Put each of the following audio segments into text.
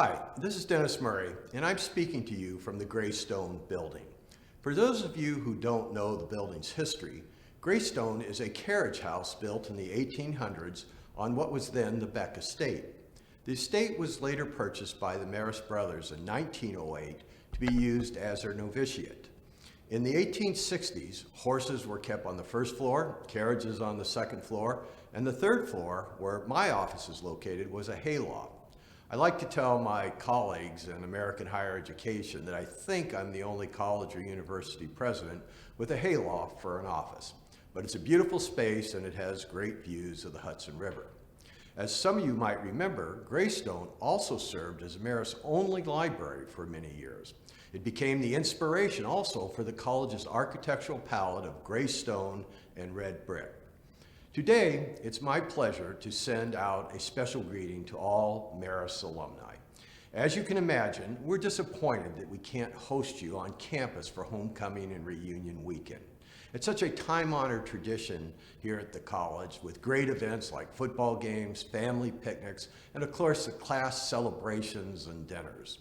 Hi, this is Dennis Murray, and I'm speaking to you from the Greystone building. For those of you who don't know the building's history, Greystone is a carriage house built in the 1800s on what was then the Beck Estate. The estate was later purchased by the Marist brothers in 1908 to be used as their novitiate. In the 1860s, horses were kept on the first floor, carriages on the second floor, and the third floor, where my office is located, was a hayloft. I like to tell my colleagues in American higher education that I think I'm the only college or university president with a hayloft for an office. But it's a beautiful space and it has great views of the Hudson River. As some of you might remember, Greystone also served as Marist's only library for many years. It became the inspiration also for the college's architectural palette of gray stone and red brick. Today, it's my pleasure to send out a special greeting to all Marist alumni. As you can imagine, we're disappointed that we can't host you on campus for homecoming and reunion weekend. It's such a time-honored tradition here at the college with great events like football games, family picnics, and of course the class celebrations and dinners.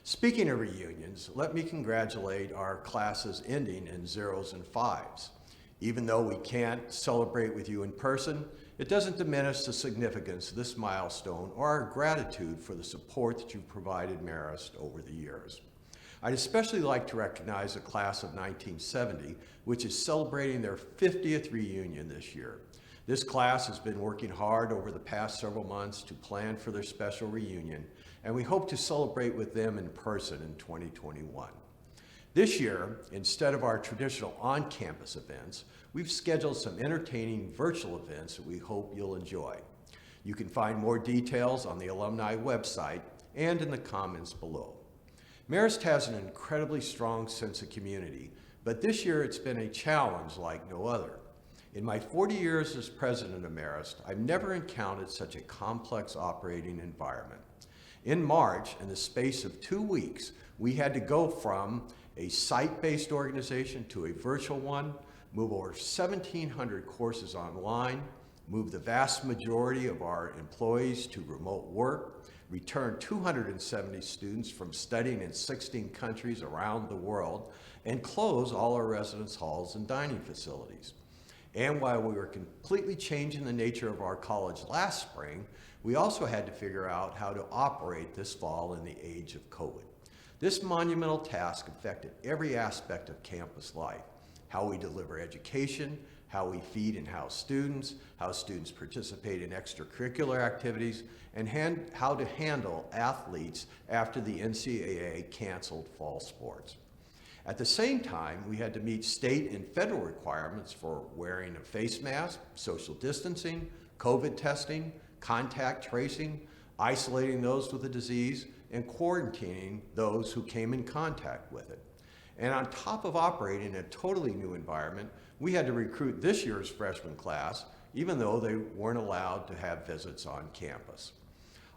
Speaking of reunions, let me congratulate our classes ending in 0s and 5s. Even though we can't celebrate with you in person, it doesn't diminish the significance of this milestone or our gratitude for the support that you've provided Marist over the years. I'd especially like to recognize the class of 1970, which is celebrating their 50th reunion this year. This class has been working hard over the past several months to plan for their special reunion, and we hope to celebrate with them in person in 2021. This year, instead of our traditional on-campus events, we've scheduled some entertaining virtual events that we hope you'll enjoy. You can find more details on the alumni website and in the comments below. Marist has an incredibly strong sense of community, but this year it's been a challenge like no other. In my 40 years as president of Marist, I've never encountered such a complex operating environment. In March, in the space of 2 weeks, we had to go from a site-based organization to a virtual one, move over 1,700 courses online, move the vast majority of our employees to remote work, return 270 students from studying in 16 countries around the world, and close all our residence halls and dining facilities. And while we were completely changing the nature of our college last spring, we also had to figure out how to operate this fall in the age of COVID. This monumental task affected every aspect of campus life: how we deliver education, how we feed and house students, how students participate in extracurricular activities, and how to handle athletes after the NCAA canceled fall sports. At the same time, we had to meet state and federal requirements for wearing a face mask, social distancing, COVID testing, contact tracing, isolating those with the disease, and quarantining those who came in contact with it. And on top of operating in a totally new environment, we had to recruit this year's freshman class, even though they weren't allowed to have visits on campus.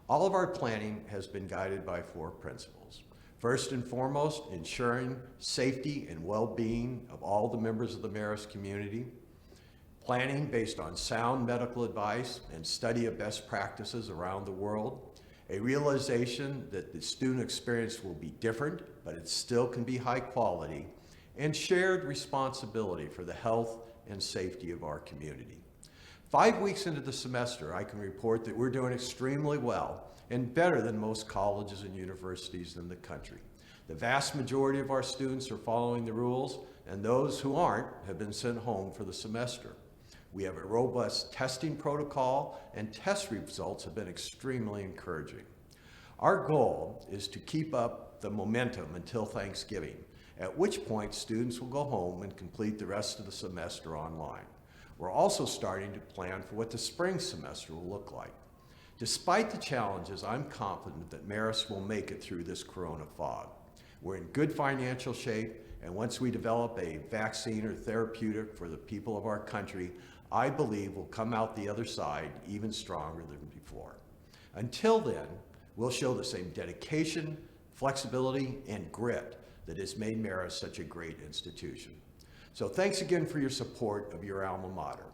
All of our planning has been guided by 4 principles. First and foremost, ensuring safety and well-being of all the members of the Marist community. Planning based on sound medical advice and study of best practices around the world. A realization that the student experience will be different, but it still can be high quality, and shared responsibility for the health and safety of our community. 5 weeks into the semester, I can report that we're doing extremely well and better than most colleges and universities in the country. The vast majority of our students are following the rules, and those who aren't have been sent home for the semester. We have a robust testing protocol, and test results have been extremely encouraging. Our goal is to keep up the momentum until Thanksgiving, at which point students will go home and complete the rest of the semester online. We're also starting to plan for what the spring semester will look like. Despite the challenges, I'm confident that Marist will make it through this corona fog. We're in good financial shape, and once we develop a vaccine or therapeutic for the people of our country, I believe we'll come out the other side even stronger than before. Until then, we'll show the same dedication, flexibility, and grit that has made Marist such a great institution. So thanks again for your support of your alma mater.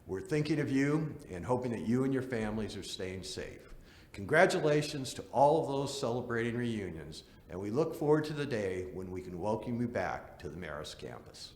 We're thinking of you and hoping that you and your families are staying safe. Congratulations to all of those celebrating reunions, and we look forward to the day when we can welcome you back to the Marist campus.